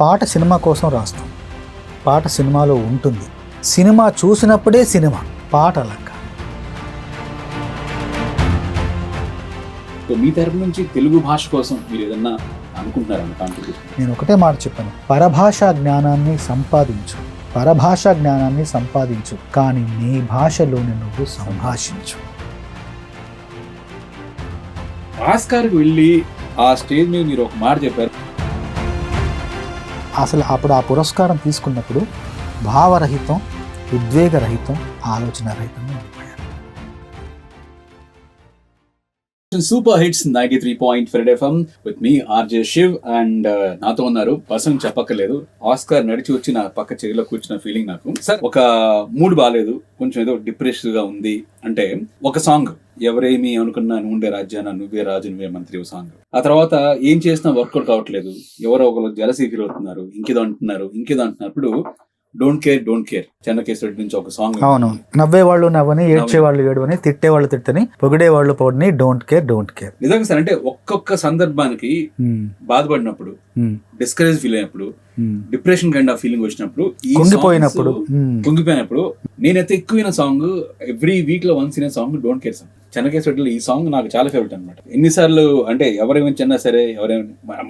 పాట సినిమా కోసం రాస్తాం, పాట సినిమాలో ఉంటుంది. సినిమా చూసినప్పుడే సినిమా, పాట అలా కాదు. మీ తరపు నుంచి తెలుగు భాష కోసం మీరు ఏదన్నా అనుకుంటున్నారన్న కాంట్రిబ్యూషన్? నేను ఒకటే మాట చెప్పాను, పరభాషా జ్ఞానాన్ని సంపాదించు, పరభాషా జ్ఞానాన్ని సంపాదించు, కానీ నీ భాషలోని నువ్వు సంభాషించు. ఆస్కార్కి వెళ్ళి ఆ స్టేజ్ మీద మీరు ఒక మాట చెప్పారు. అసలు అప్పుడు ఆ పురస్కారం తీసుకున్నప్పుడు భావరహితం, ఉద్వేగరహితం, ఆలోచన రహితంగా ఉండిపోయాను. Super hits 93.4 FM with me RJ Shiv and నాతో ఉన్నారు పర్సన్ చెప్పక్కర్లేదు, ఆస్కార్ నడిచి వచ్చి నా పక్క చైర్లో కూర్చున్న ఫీలింగ్ నాకు. సార్, ఒక మూడ్ బాగాలేదు, కొంచెం ఏదో డిప్రెషన్ గా ఉంది అంటే ఒక సాంగ్, ఎవరేమి అనుకున్నా నువ్వుండే రాజ్యాన నువ్వే రాజు నువ్వే మంత్రి సాంగ్. ఆ తర్వాత ఏం చేసినా వర్కౌట్ కావట్లేదు, ఎవరో ఒకరు జలసీ ఫీల్ అవుతున్నారు, ఇంకేదో అంటున్నప్పుడు డోంట్ కేర్ చెన్నకేశ్వర నుంచి ఒక సాంగ్. అవును, నవ్వేవాళ్ళు నవ్వని, ఏడ్చేవాళ్ళు ఏడవని, తిట్టేవాళ్ళు తిట్టని, పొగిడేవాళ్ళు పొగడని, డోంట్ కేర్. నిజంగా సార్, అంటే ఒక్కొక్క సందర్భానికి బాధపడినప్పుడు, డిస్కరేజ్ ఫీల్ అయినప్పుడు, డిప్రెషన్ కైండ్ ఆఫ్ ఫీలింగ్ వచ్చినప్పుడు, కుంగిపోయినప్పుడు నేనైతే ఎక్కువ సాంగ్ ఎవ్రీ వీక్ లో వన్స్ వినే song don't care song. Chennakeswara ఈ సాంగ్ నాకు చాలా ఫేవరెట్ అనమాట. ఎన్నిసార్లు అంటే ఎవరేమైనా సరే,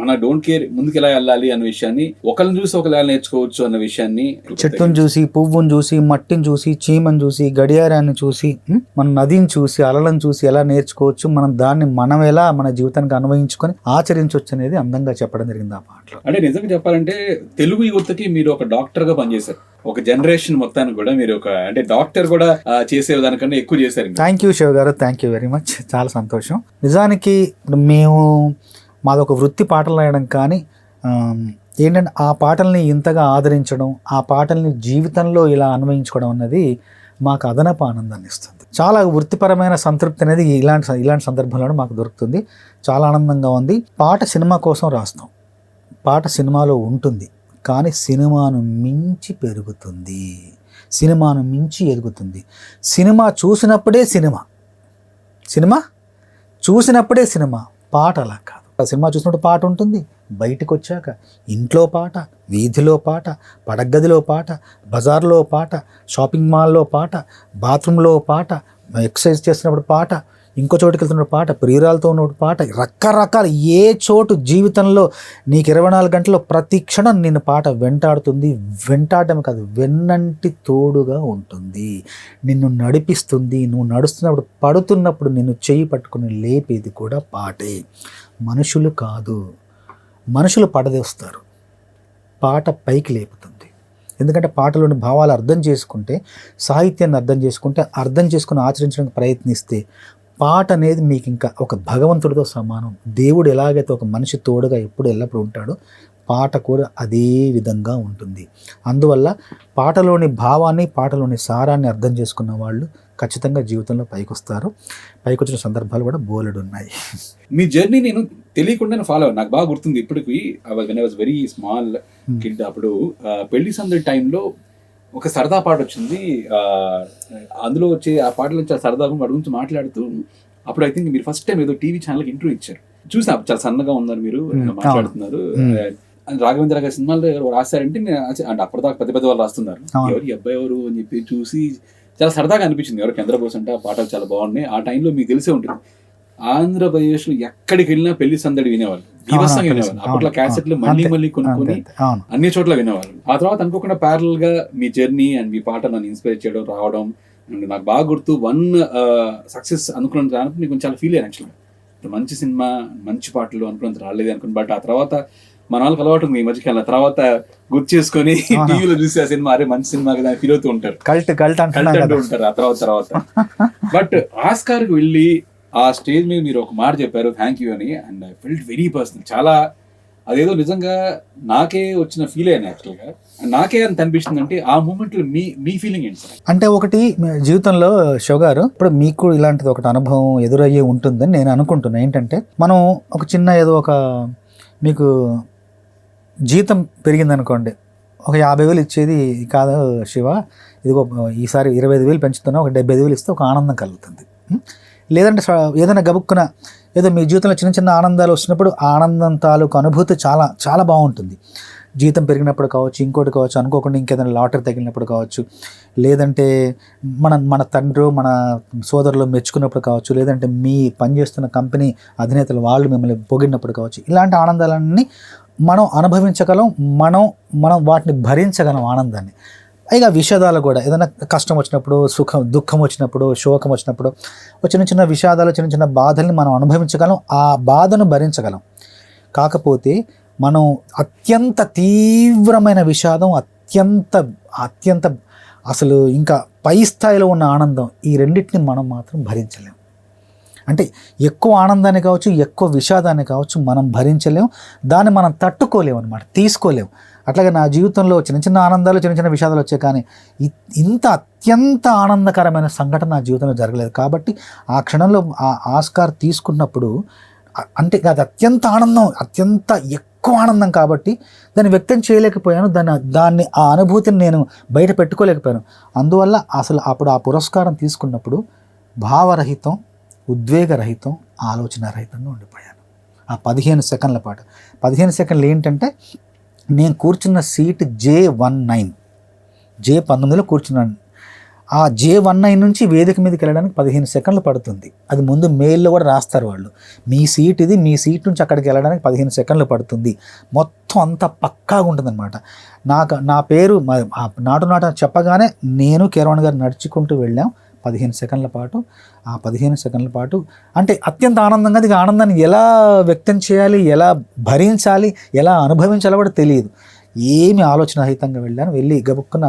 మన డోంట్ కేర్ ముందుకు ఎలా వెళ్ళాలి అన్న విషయాన్ని, ఒకరిని చూసి ఒకరు ఎలా నేర్చుకోవచ్చు అన్న విషయాన్ని, చెట్టును చూసి, పువ్వును చూసి, మట్టిని చూసి, చీమను చూసి, గడియారాన్ని చూసి, మన నదిని చూసి, అలలను చూసి ఎలా నేర్చుకోవచ్చు, మనం ఎలా మన జీవితానికి అన్వయించుకొని ఆచరించవచ్చు అనేది అందంగా చెప్పడం జరిగింది ఆ పాటలో. అంటే నిజంగా చెప్పాలంటే తెలుగు యువతకి మీరు ఒక డాక్టర్ గా పనిచేశారు. ఒక జనరేషన్ మొత్తానికి కూడా మీరు ఒక అంటే డాక్టర్ కూడా చేసే దానికన్నా ఎక్కువ చేశారు. థ్యాంక్ యూ శివ గారు, థ్యాంక్ యూ వెరీ మచ్, చాలా సంతోషం. నిజానికి ఇప్పుడు మాదొక వృత్తి పాటలు రాయడం, కానీ ఏంటంటే ఆ పాటల్ని ఇంతగా ఆదరించడం, ఆ పాటల్ని జీవితంలో ఇలా అన్వయించుకోవడం అన్నది మాకు అదనపు ఆనందాన్ని ఇస్తుంది. చాలా వృత్తిపరమైన సంతృప్తి అనేది ఇలాంటి సందర్భంలో మాకు దొరుకుతుంది. చాలా ఆనందంగా ఉంది. పాట సినిమా కోసం రాస్తాం, పాట సినిమాలో ఉంటుంది, కానీ సినిమాను మించి పెరుగుతుంది, సినిమాను మించి ఎదుగుతుంది. సినిమా చూసినప్పుడే సినిమా, పాట అలా కాదు. సినిమా చూసినప్పుడు పాట ఉంటుంది, బయటకు వచ్చాక ఇంట్లో పాట, వీధిలో పాట, పడగదిలో పాట, బజార్లో పాట, షాపింగ్ మాల్లో పాట, బాత్రూంలో పాట, ఎక్సర్సైజ్ చేస్తున్నప్పుడు పాట, ఇంకో చోటుకి వెళ్తున్నప్పుడు పాట, ప్రియురాలతో ఉన్నప్పుడు పాట, రకరకాల ఏ చోటు జీవితంలో నీకు 24 గంటల్లో ప్రతి క్షణం నిన్ను పాట వెంటాడుతుంది. వెంటాడటం కాదు, వెన్నంటి తోడుగా ఉంటుంది, నిన్ను నడిపిస్తుంది. నువ్వు నడుస్తున్నప్పుడు, పడుతున్నప్పుడు నిన్ను చెయ్యి పట్టుకుని లేపేది కూడా పాటే. మనుషులు కాదు, మనుషులు పడదేస్తారు, పాట పైకి లేపుతుంది. ఎందుకంటే పాటలోని భావాలు అర్థం చేసుకుంటే, సాహిత్యాన్ని అర్థం చేసుకుని ఆచరించడానికి ప్రయత్నిస్తే పాట అనేది మీకు ఇంకా ఒక భగవంతుడితో సమానం. దేవుడు ఎలాగైతే ఒక మనిషి తోడుగా ఎల్లప్పుడూ ఉంటాడో, పాట కూడా అదే విధంగా ఉంటుంది. అందువల్ల పాటలోని భావాన్ని, పాటలోని సారాన్ని అర్థం చేసుకున్న వాళ్ళు ఖచ్చితంగా జీవితంలో పైకొస్తారు. పైకొచ్చిన సందర్భాలు కూడా బోలెడు ఉన్నాయి. మీ జర్నీ నేను తెలియకుండానే ఫాలో నాకు బాగా గుర్తుంది. ఇప్పటికి when I was very small kid, అప్పుడు పెళ్లి సందడి టైంలో ఒక సరదా పాట వచ్చింది. అందులో వచ్చే ఆ పాటలో చాలా సరదాగా వాడి గురించి మాట్లాడుతూ, అప్పుడు ఐ థింక్ మీరు ఫస్ట్ టైం ఏదో టీవీ ఛానల్కి ఇంటర్వ్యూ ఇచ్చారు. చూసా చాలా సన్నగా ఉన్నారు మీరు, మాట్లాడుతున్నారు. రాఘవేంద్ర గారి సినిమాలో ఎవరు రాశారంటే అంటే అప్పటిదాకా పెద్ద వాళ్ళు రాస్తున్నారు, ఎవరు ఈ అబ్బాయి ఎవరు అని చెప్పి చూసి చాలా సరదాగా అనిపించింది. ఎవరు చంద్రబోస్ అంటే ఆ పాటలు చాలా బాగున్నాయి. ఆ టైంలో మీకు తెలిసే ఉంటుంది, ఆంధ్రప్రదేశ్లో ఎక్కడికి వెళ్ళినా పెళ్లి సందడి వినేవాళ్ళు, బీభత్సంగా వినేవాళ్ళు. అప్పట్లో క్యాసెట్లు మళ్ళీ కొనుక్కొని అన్ని చోట్ల వినేవాళ్ళు. ఆ తర్వాత అనుకోకుండా ప్యారల్ గా మీ జర్నీ అండ్ మీ పాట నన్ను ఇన్స్పైర్ చేయడం రావడం, అండ్ నాకు బాగా గుర్తు వన్ సక్సెస్ అనుకున్నంత రానప్పుడు నేను కొంచెం చాలా ఫీల్ అయ్యాను. యాక్చువల్గా మంచి సినిమా, మంచి పాటలు అనుకున్నంత రాలేదు అనుకుని, బట్ ఆ తర్వాత మన వాళ్ళకి అలవాటు ఉంది ఈ మధ్యకాలం, తర్వాత గుర్తు చేసుకొని టీవీలో చూసి ఆ సినిమా అరే మంచి సినిమా కదా ఫీల్ అవుతూ ఉంటారు, కల్ట్ అంటూ ఉంటారు ఆ తర్వాత. బట్ ఆస్కార్కి వెళ్ళి ఆ స్టేజ్ మీద మీరు ఒక మాట చెప్పారు, థ్యాంక్ యూ అని, and I felt very personal. చాలా అదేదో నిజంగా నాకే వచ్చిన ఫీల్ అయ్యాను. యాక్చువల్గా నాకే అంత అనిపిస్తుంది. అంటే ఆ మూమెంట్లో మీ ఫీలింగ్ ఏంటి సార్? అంటే ఒకటి జీవితంలో శివ గారు, ఇప్పుడు మీకు ఇలాంటిది ఒకటి అనుభవం ఎదురయ్యే ఉంటుందని నేను అనుకుంటున్నాను. ఏంటంటే మనం ఒక చిన్న ఏదో ఒక మీకు జీతం పెరిగిందనుకోండి, ఒక 50,000 ఇచ్చేది కాదు శివ, ఇదిగో ఈసారి 25,000 పెంచుతున్నా, ఒక 75,000 ఇస్తే ఒక ఆనందం కలుగుతుంది. లేదంటే ఏదైనా గబుక్కున ఏదో మీ జీవితంలో చిన్న చిన్న ఆనందాలు వచ్చినప్పుడు ఆనందం తాలూకు అనుభూతి చాలా చాలా బాగుంటుంది. జీతం పెరిగినప్పుడు కావచ్చు, ఇంకోటి కావచ్చు, అనుకోకుండా ఇంకేదైనా లాటరీ తగిలినప్పుడు కావచ్చు, లేదంటే మన తండ్రి మన సోదరులు మెచ్చుకున్నప్పుడు కావచ్చు, లేదంటే మీ పనిచేస్తున్న కంపెనీ అధినేతలు వాళ్ళు మిమ్మల్ని పొగిడినప్పుడు కావచ్చు, ఇలాంటి ఆనందాలన్నీ మనం అనుభవించగలం, మనం వాటిని భరించగలం ఆనందాన్ని. పైగా విషాదాలు కూడా, ఏదైనా కష్టం వచ్చినప్పుడు, దుఃఖం వచ్చినప్పుడు, శోకం వచ్చినప్పుడు, చిన్న చిన్న విషాదాలు, చిన్న చిన్న బాధల్ని మనం అనుభవించగలం, ఆ బాధను భరించగలం. కాకపోతే మనం అత్యంత తీవ్రమైన విషాదం, అత్యంత అసలు ఇంకా పై స్థాయిలో ఉన్న ఆనందం, ఈ రెండింటిని మనం మాత్రం భరించలేం. అంటే ఎక్కువ ఆనందాన్ని కావచ్చు, ఎక్కువ విషాదాన్ని కావచ్చు మనం భరించలేం, దాన్ని మనం తట్టుకోలేము అనమాట, తీసుకోలేము. అట్లాగే నా జీవితంలో చిన్న చిన్న ఆనందాలు, చిన్న చిన్న విషాదాలు వచ్చాయి, కానీ ఇంత అత్యంత ఆనందకరమైన సంఘటన నా జీవితంలో జరగలేదు. కాబట్టి ఆ క్షణంలో ఆ ఆస్కార్ తీసుకున్నప్పుడు, అంటే అది అత్యంత ఆనందం, అత్యంత ఎక్కువ ఆనందం కాబట్టి దాన్ని వ్యక్తం చేయలేకపోయాను, దాన్ని ఆ అనుభూతిని నేను బయట పెట్టుకోలేకపోయాను. అందువల్ల అసలు అప్పుడు ఆ పురస్కారం తీసుకున్నప్పుడు భావరహితం, ఉద్వేగరహితం, ఆలోచనారహితంగా ఉండిపోయాను ఆ 15 సెకండ్ల పాటు. 15 సెకండ్లు ఏంటంటే, నేను కూర్చున్న సీట్ J19లో కూర్చున్నాను. ఆ J19 నుంచి వేదిక మీదకి వెళ్ళడానికి 15 సెకండ్లు పడుతుంది. అది ముందు మెయిల్లో కూడా రాస్తారు వాళ్ళు, మీ సీట్ ఇది, మీ సీట్ నుంచి అక్కడికి వెళ్ళడానికి 15 సెకండ్లు పడుతుంది. మొత్తం అంతా పక్కాగా ఉంటుందన్నమాట. నా పేరు నాటు చెప్పగానే నేను కీరవాణి గారు నడుచుకుంటూ వెళ్ళాం 15 సెకండ్ల పాటు. ఆ 15 సెకండ్ల పాటు అంటే అత్యంత ఆనందంగా, అది ఆనందాన్ని ఎలా వ్యక్తం చేయాలి, ఎలా భరించాలి, ఎలా అనుభవించాలో కూడా తెలియదు. ఏమి ఆలోచనారహితంగా వెళ్ళాను. వెళ్ళి గబుక్కున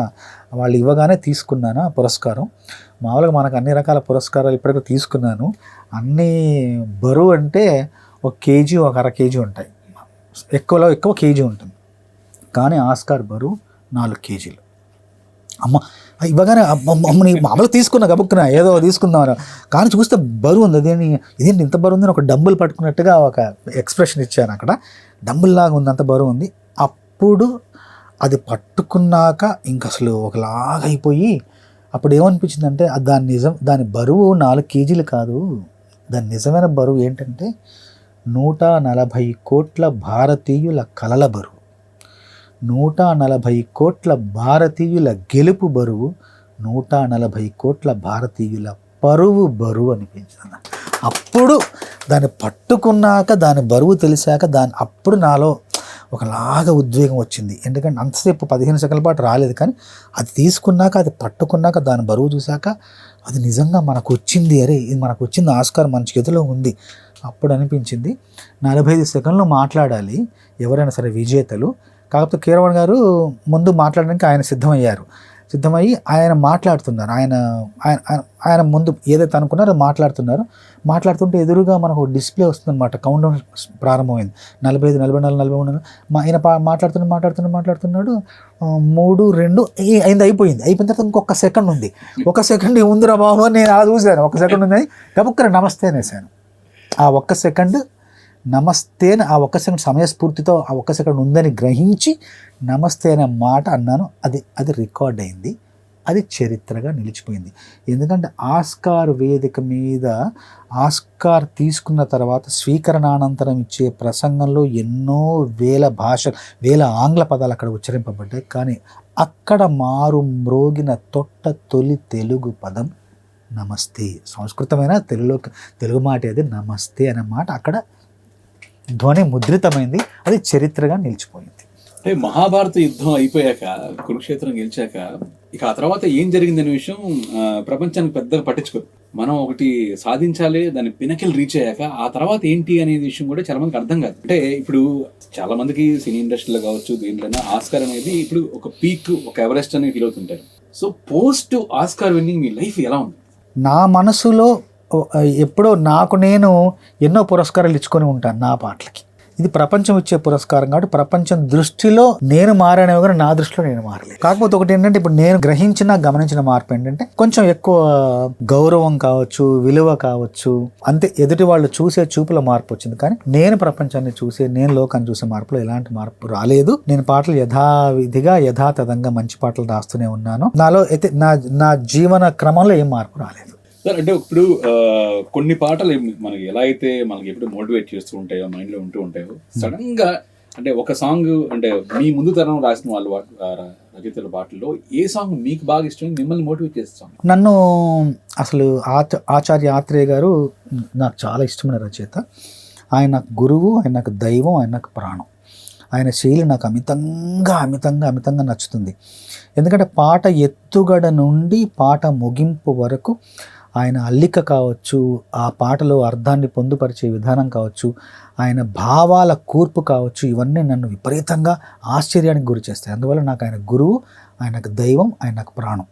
వాళ్ళు ఇవ్వగానే తీసుకున్నాను ఆ పురస్కారం. మామూలుగా మనకు అన్ని రకాల పురస్కారాలు ఇప్పటికీ తీసుకున్నాను. అన్నీ బరువు అంటే 1 కేజీ, 1/2 కేజీ ఉంటాయి, ఎక్కువలో ఎక్కువ కేజీ ఉంటుంది. కానీ ఆస్కార్ బరువు 4 కేజీలు. అమ్మ ఇవ్వగానే మామూలుగా తీసుకున్నా, గబుక్కున ఏదో తీసుకుందామని, కానీ చూస్తే బరువు ఉంది. ఇదేంటి ఇంత బరువు ఉందని ఒక డంబుల్ పట్టుకున్నట్టుగా ఒక ఎక్స్ప్రెషన్ ఇచ్చాను అక్కడ. డంబుల్ లాగా ఉంది, అంత బరువు ఉంది. అప్పుడు అది పట్టుకున్నాక ఇంక అసలు ఒకలాగా అయిపోయి, అప్పుడు ఏమనిపించిందంటే దాని బరువు 4 కేజీలు కాదు, దాని నిజమైన బరువు ఏంటంటే 140 కోట్ల భారతీయుల కలల బరువు, 140 కోట్ల భారతీయుల గెలుపు బరువు, 140 కోట్ల భారతీయుల పరువు బరువు అనిపించింది. అప్పుడు దాన్ని పట్టుకున్నాక, దాని బరువు తెలిసాక, అప్పుడు నాలో ఒకలాగా ఉద్వేగం వచ్చింది. ఎందుకంటే అంతసేపు 15 సెకండ్ల పాటు రాలేదు, కానీ అది తీసుకున్నాక, అది పట్టుకున్నాక, దాని బరువు చూశాక, అది నిజంగా మనకు వచ్చింది, అరే ఇది మనకు వచ్చింది, ఆస్కార్ మన చేతిలో ఉంది. అప్పుడు అనిపించింది 45 సెకండ్లు మాట్లాడాలి ఎవరైనా సరే విజేతలు. కాకపోతే కీరవాణి గారు ముందు మాట్లాడడానికి ఆయన సిద్ధమయ్యి ఆయన మాట్లాడుతున్నారు. ఆయన ముందు ఏదైతే అనుకున్నారో మాట్లాడుతుంటే ఎదురుగా మనకు డిస్ప్లే వస్తుందన్నమాట. కౌంట్ డౌన్ ప్రారంభమైంది. 45, 44, 43. ఆయన మాట్లాడుతున్నాడు. 3, 2 అయింది, అయిపోయిన తర్వాత ఇంకొక సెకండ్ ఉంది. 1 సెకండ్ ఉందిరా బాబు అని నేను అలా చూశాను. 1 సెకండ్ ఉంది, గబుక్కర నమస్తే అనేసాను. ఆ 1 సెకండ్ నమస్తే అని, ఆ 1 సెకండ్ సమయస్ఫూర్తితో ఆ 1 సెకండ్ ఉందని గ్రహించి నమస్తే అనే మాట అన్నాను. అది రికార్డ్ అయింది, అది చరిత్రగా నిలిచిపోయింది. ఎందుకంటే ఆస్కార్ వేదిక మీద ఆస్కార్ తీసుకున్న తర్వాత స్వీకరణానంతరం ఇచ్చే ప్రసంగంలో ఎన్నో వేల ఆంగ్ల పదాలు అక్కడ ఉచ్చరింపబడ్డాయి. కానీ అక్కడ మారు మ్రోగిన తొలి తెలుగు పదం నమస్తే. సంస్కృతమైన తెలుగు మాట అది నమస్తే అనే మాట అక్కడ ధ్వని ముద్రితమైంది, అది చరిత్రగా నిలిచిపోయింది. అంటే మహాభారత యుద్ధం అయిపోయాక, కురుక్షేత్రం గెలిచాక, ఇక ఆ తర్వాత ఏం జరిగిందనే విషయం ప్రపంచానికి పెద్దగా పట్టించుకోదు. మనం ఒకటి సాధించాలి, దాని పినకిల్ రీచ్ అయ్యాక ఆ తర్వాత ఏంటి అనే విషయం కూడా చాలా మందికి అర్థం కాదు. అంటే ఇప్పుడు చాలా మందికి సినీ ఇండస్ట్రీలో కావచ్చు, దేంట్లోనే ఆస్కార్ అనేది ఇప్పుడు ఒక పీక్, ఒక ఎవరెస్ట్ అని ఫీల్ అవుతుంటారు. సో పోస్ట్ ఆస్కార్ విన్నింగ్ మీ లైఫ్ ఎలా ఉంది? నా మనసులో ఎప్పుడో నేను ఎన్నో పురస్కారాలు ఇచ్చుకొని ఉంటాను నా పాటలకి. ఇది ప్రపంచం ఇచ్చే పురస్కారం కాబట్టి ప్రపంచం దృష్టిలో నేను మారానేమో కానీ నా దృష్టిలో నేను మారలేదు. కాకపోతే ఒకటి ఏంటంటే, ఇప్పుడు నేను గమనించిన మార్పు ఏంటంటే, కొంచెం ఎక్కువ గౌరవం కావచ్చు, విలువ కావచ్చు, అంతే ఎదుటి వాళ్ళు చూసే చూపుల మార్పు వచ్చింది. కానీ నేను ప్రపంచాన్ని నేను లోకాన్ని చూసే మార్పులో ఎలాంటి మార్పు రాలేదు. నేను పాటలు యథావిధిగా యథాతథంగా మంచి పాటలు రాస్తూనే ఉన్నాను. నాలో అయితే నా జీవన క్రమంలో ఏం మార్పు రాలేదు. సార్, అంటే ఇప్పుడు కొన్ని పాటలు మనకి ఎలా అయితే మనకి ఎప్పుడు మోటివేట్ చేస్తూ ఉంటాయో, మైండ్లో ఉంటూ ఉంటాయో, సడన్గా అంటే ఒక సాంగ్ అంటే మీ ముందు తరం రాసిన వాళ్ళు రచయితల పాటల్లో ఏ సాంగ్ మీకు బాగా ఇష్టం, మిమ్మల్ని మోటివేట్ చేసే సాంగ్? నన్ను అసలు ఆచార్య ఆత్రేయ గారు నాకు చాలా ఇష్టమైన రచయిత. ఆయన నాకు గురువు, ఆయన నాకు దైవం, ఆయన నాకు ప్రాణం. ఆయన శైలి నాకు అమితంగా నచ్చుతుంది. ఎందుకంటే పాట ఎత్తుగడ నుండి పాట ముగింపు వరకు ఆయన అల్లిక కావచ్చు, ఆ పాటలో అర్థాన్ని పొందుపరిచే విధానం కావచ్చు, ఆయన భావాల కూర్పు కావచ్చు, ఇవన్నీ నన్ను విపరీతంగా ఆశ్చర్యానికి గురి చేస్తాయి. అందువల్ల నాకు ఆయన గురువు, ఆయనకు దైవం, ఆయన నాకు ప్రాణం.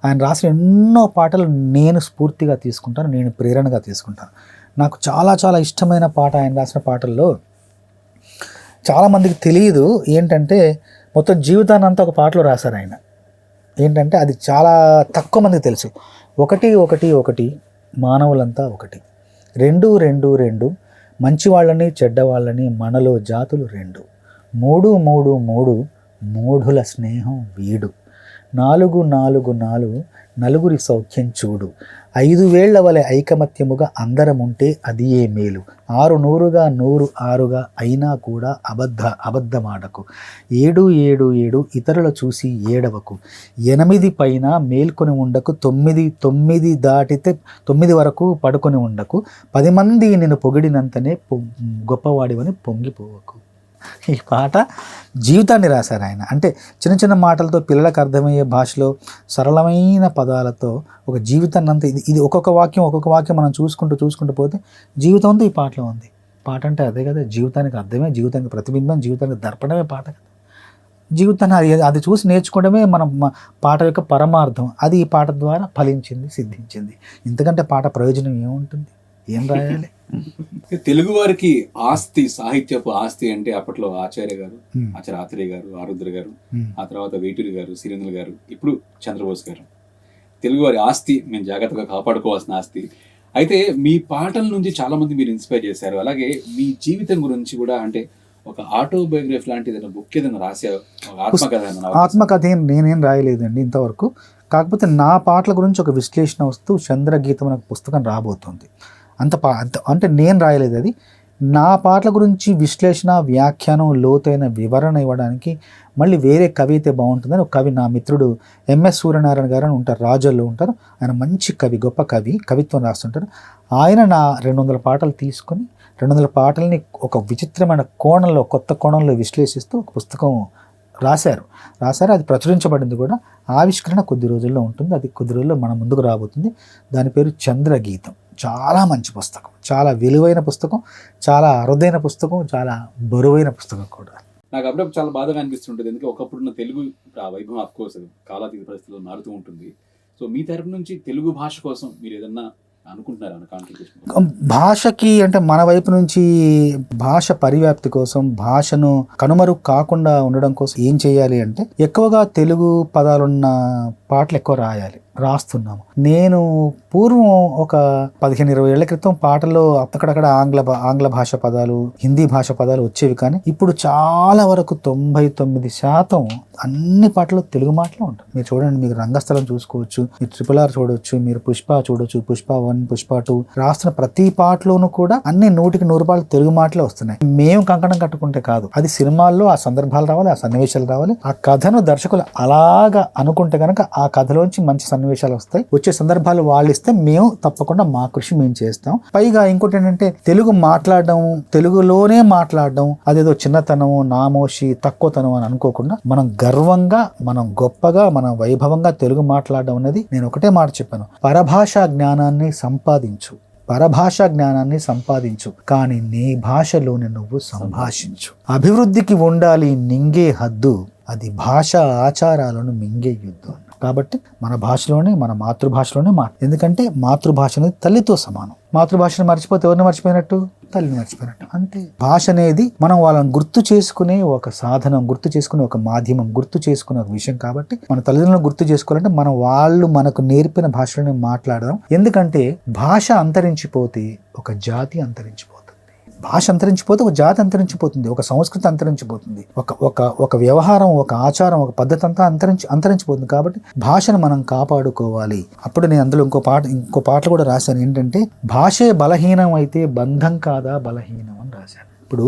ఆయన రాసిన ఎన్నో పాటలు నేను స్ఫూర్తిగా తీసుకుంటాను, నేను ప్రేరణగా తీసుకుంటాను. నాకు చాలా ఇష్టమైన పాట ఆయన రాసిన పాటల్లో, చాలామందికి తెలియదు ఏంటంటే, మొత్తం జీవితాన్ని అంతా ఒక పాటలో రాశారు ఆయన. ఏంటంటే అది చాలా తక్కువ మందికి తెలుసు. 1 మానవులంతా ఒకటి, 2 మంచి వాళ్ళని చెడ్డవాళ్ళని మనలో జాతులు 2, 3 మూఢుల స్నేహం వీడు, 4 నలుగురి సౌఖ్యం చూడు, 5 వేళ్ల వలె ఐకమత్యముగా అందరముంటే అది ఏ మేలు, 6 అయినా కూడా అబద్ధమాడకు, 7 ఇతరుల చూసి ఏడవకు, 8 పైన మేల్కొని ఉండకు, 9 దాటితే 9 వరకు పడుకొని ఉండకు, 10 మంది నిన్ను పొగిడినంతనే గొప్పవాడివని పొంగిపోవకు. ఈ పాట జీవితాన్ని రాశారు ఆయన. అంటే చిన్న మాటలతో పిల్లలకు అర్థమయ్యే భాషలో సరళమైన పదాలతో ఒక జీవితాన్ని అంతా ఇది ఒక్కొక్క వాక్యం మనం చూసుకుంటూ పోతే జీవితం అంతా ఈ పాటలో ఉంది. పాట అంటే అదే కదా, జీవితానికి అర్థమే, జీవితానికి ప్రతిబింబం, జీవితానికి దర్పణమే పాట కదా. జీవితాన్ని అది చూసి నేర్చుకోవడమే మనం పాట యొక్క పరమార్థం. అది ఈ పాట ద్వారా ఫలించింది, సిద్ధించింది. ఇంతకంటే పాట ప్రయోజనం ఏముంటుంది, ఏం రాయాలి? తెలుగు వారికి ఆస్తి, సాహిత్యపు ఆస్తి అంటే అప్పట్లో ఆచార్య గారు, ఆచార్య ఆత్రేయ గారు, ఆరుద్ర గారు, ఆ తర్వాత వేటూరి గారు, సిరివెన్నెల గారు, ఇప్పుడు చంద్రబోస్ గారు. తెలుగువారి ఆస్తి మేము జాగ్రత్తగా కాపాడుకోవాల్సిన ఆస్తి. అయితే మీ పాటల నుంచి చాలా మంది మీరు ఇన్స్పైర్ చేశారు. అలాగే మీ జీవితం గురించి కూడా, అంటే ఒక ఆటోబయోగ్రఫీ లాంటి ఏదైనా బుక్ ఏదైనా రాశారు, ఆత్మకథ నేనేం రాయలేదండి ఇంతవరకు. కాకపోతే నా పాటల గురించి ఒక విశ్లేషణ వస్తూ చంద్రగీతం అనే పుస్తకం రాబోతుంది. అంటే నేను రాయలేదు అది. నా పాటల గురించి విశ్లేషణ, వ్యాఖ్యానం, లోతైన వివరణ ఇవ్వడానికి మళ్ళీ వేరే కవి అయితే బాగుంటుందని ఒక కవి, నా మిత్రుడు ఎంఎస్ సూర్యనారాయణ గారు అని ఉంటారు, రాజల్లో ఉంటారు. ఆయన మంచి కవి, గొప్ప కవి, కవిత్వం రాస్తుంటారు. ఆయన నా 200 పాటలు తీసుకొని 200 పాటల్ని ఒక విచిత్రమైన కోణంలో, కొత్త కోణంలో విశ్లేషిస్తూ ఒక పుస్తకం రాశారు. అది ప్రచురించబడింది కూడా. ఆవిష్కరణ కొద్ది రోజుల్లో ఉంటుంది. అది కొద్ది రోజుల్లో మన ముందుకు రాబోతుంది. దాని పేరు చంద్రగీతం. చాలా మంచి పుస్తకం, చాలా విలువైన పుస్తకం, చాలా అరుదైన పుస్తకం, చాలా బరువైన పుస్తకం కూడా. నాకు అప్పుడప్పుడు చాలా బాధగా అనిపిస్తుంటుంది. ఎందుకంటే ఒకప్పుడున్న తెలుగు వైభవం ఆఫ్కోర్స్ కాలాతీత పరిస్థితుల్లో మారుతూ ఉంటుంది. సో మీ తరపు నుంచి తెలుగు భాష కోసం మీరు ఏదన్నా అనుకుంటున్నారా కాంట్రిబ్యూషన్? భాషకి అంటే మన వైపు నుంచి భాష పరివ్యాప్తి కోసం, భాషను కనుమరుగు కాకుండా ఉండడం కోసం ఏం చేయాలి అంటే, ఎక్కువగా తెలుగు పదాలున్న పాటలు ఎక్కువ రాస్తున్నాము. నేను పూర్వం ఒక 15-20 ఏళ్ల క్రితం పాటల్లో అక్కడక్కడ ఆంగ్ల భాష పదాలు, హిందీ భాష పదాలు వచ్చేవి. కానీ ఇప్పుడు చాలా వరకు 99% అన్ని పాటలు తెలుగు మాటలు ఉంటాయి. మీరు చూడండి, మీరు రంగస్థలం చూసుకోవచ్చు, మీరు RRR చూడవచ్చు, మీరు పుష్ప చూడొచ్చు, పుష్ప 1, పుష్ప 2 రాస్తున్న ప్రతి పాటలోనూ కూడా అన్ని 100% తెలుగు మాటలే వస్తున్నాయి. మేము కంకణం కట్టుకుంటే కాదు, అది సినిమాల్లో ఆ సందర్భాలు రావాలి, ఆ సన్నివేశాలు రావాలి. ఆ కథను దర్శకులు అలాగా అనుకుంటే కనుక ఆ కథలోంచి మంచి సన్నివేశాలు వస్తాయి. వచ్చే సందర్భాలు వాళ్ళు ఇస్తే మేము తప్పకుండా మా కృషి మేము చేస్తాం. పైగా ఇంకోటి ఏంటంటే, తెలుగు మాట్లాడడం, తెలుగులోనే మాట్లాడడం అదేదో చిన్నతనం, నామోషి, తక్కువతనం అని అనుకోకుండా మనం గర్వంగా, మనం గొప్పగా, మనం వైభవంగా తెలుగు మాట్లాడడం అనేది, నేను ఒకటే మాట చెప్పాను, పరభాషా జ్ఞానాన్ని సంపాదించు, కానీ నీ భాషలోనే నువ్వు సంభాషించు. అభివృద్ధికి ఉండాలి నింగే హద్దు, అది భాష ఆచారాలను మింగే యుద్ధం. కాబట్టి మన భాషలోనే, మన మాతృభాషలోనే ఎందుకంటే మాతృభాష అనేది తల్లితో సమానం. మాతృభాషను మర్చిపోతే ఎవరిని మర్చిపోయినట్టు? తల్లిని మర్చిపోయినట్టు. అంతే. భాష అనేది మనం వాళ్ళని గుర్తు చేసుకునే ఒక సాధనం, గుర్తు చేసుకునే ఒక మాధ్యమం, గుర్తు చేసుకునే ఒక విషయం. కాబట్టి మన తల్లిదండ్రులను గుర్తు చేసుకోవాలంటే వాళ్ళు మనకు నేర్పిన భాషలోనే మాట్లాడడం. ఎందుకంటే భాష అంతరించిపోతే ఒక జాతి అంతరించిపోతుంది. భాష అంతరించిపోతే ఒక జాతి అంతరించిపోతుంది, ఒక సంస్కృతి అంతరించిపోతుంది, ఒక వ్యవహారం, ఒక ఆచారం, ఒక పద్ధతి అంతా అంతరించిపోతుంది. కాబట్టి భాషను మనం కాపాడుకోవాలి. అప్పుడు నేను అందులో ఇంకో పాటలు కూడా రాశాను. ఏంటంటే, భాషే బలహీనం అయితే బంధం కాదా బలహీనం అని రాశాను. ఇప్పుడు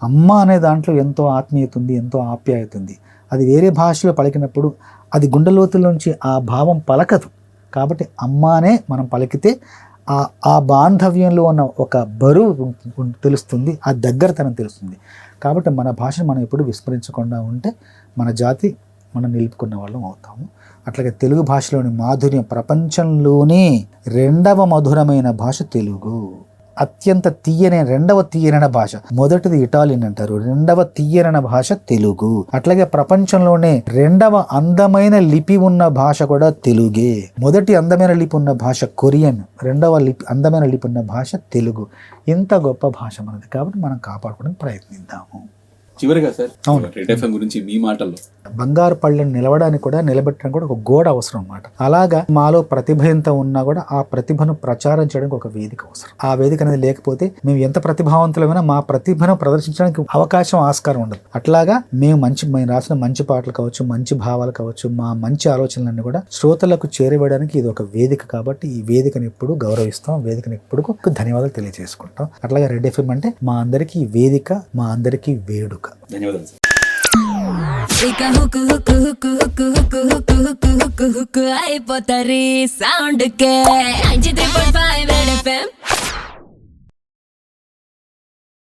అమ్మ అనే దాంట్లో ఎంతో ఆత్మీయత ఉంది, ఎంతో ఆప్యాయత ఉంది. అది వేరే భాషలో పలికినప్పుడు అది గుండె లోతుల్లోంచి ఆ భావం పలకదు. కాబట్టి అమ్మానే మనం పలికితే ఆ బాంధవ్యంలో ఉన్న ఒక బరువు తెలుస్తుంది, ఆ దగ్గరతనం తెలుస్తుంది. కాబట్టి మన భాషను మనం ఎప్పుడు విస్మరించకుండా ఉంటే మన జాతి మనం నిలుపుకున్న వాళ్ళం అవుతాము. అట్లాగే తెలుగు భాషలోని మాధుర్యం, ప్రపంచంలోనే 2వ మధురమైన భాష తెలుగు. అత్యంత రెండవ తీయనైన భాష, మొదటిది ఇటాలియన్ అంటారు, 2వ తీయనైన భాష తెలుగు. అట్లాగే ప్రపంచంలోనే 2వ అందమైన లిపి ఉన్న భాష కూడా తెలుగే. మొదటి అందమైన లిపి ఉన్న భాష కొరియన్, 2వ అందమైన లిపి ఉన్న భాష తెలుగు. ఇంత గొప్ప భాష మనది. కాబట్టి మనం కాపాడుకోవడానికి ప్రయత్నిద్దాము. చివరిగా సార్, అవును, రెడ్ ఎఫ్ఎం గురించి మీ మాటల్లో. బంగారు పళ్ళని నిలవడానికి కూడా, నిలబెట్టడానికి కూడా ఒక గోడ అవసరం అన్నమాట. అలాగా మాలో ప్రతిభ ఎంత ఉన్నా కూడా ఆ ప్రతిభను ప్రచారం చేయడానికి ఒక వేదిక అవసరం. ఆ వేదిక అనేది లేకపోతే మేము ఎంత ప్రతిభావంతులమైనా మా ప్రతిభను ప్రదర్శించడానికి అవకాశం, ఆస్కారం ఉండదు. అట్లాగా మేము రాసిన మంచి పాటలు కావచ్చు, మంచి భావాలు కావచ్చు, మా మంచి ఆలోచనలన్నీ కూడా శ్రోతలకు చేరవేయడానికి ఇది ఒక వేదిక. కాబట్టి ఈ వేదికను ఎప్పుడు గౌరవిస్తాం, వేదికను ఎప్పుడు ధన్యవాదాలు తెలియజేసుకుంటాం. అట్లాగే రెడ్ ఎఫ్ఎం అంటే మా అందరికీ వేదిక, మా అందరికీ వేడుక. ధన్యవాదాలు సార్. అయిపోతారు సౌండ్ కే 93.5 రెడ్ ఎఫ్ఎం.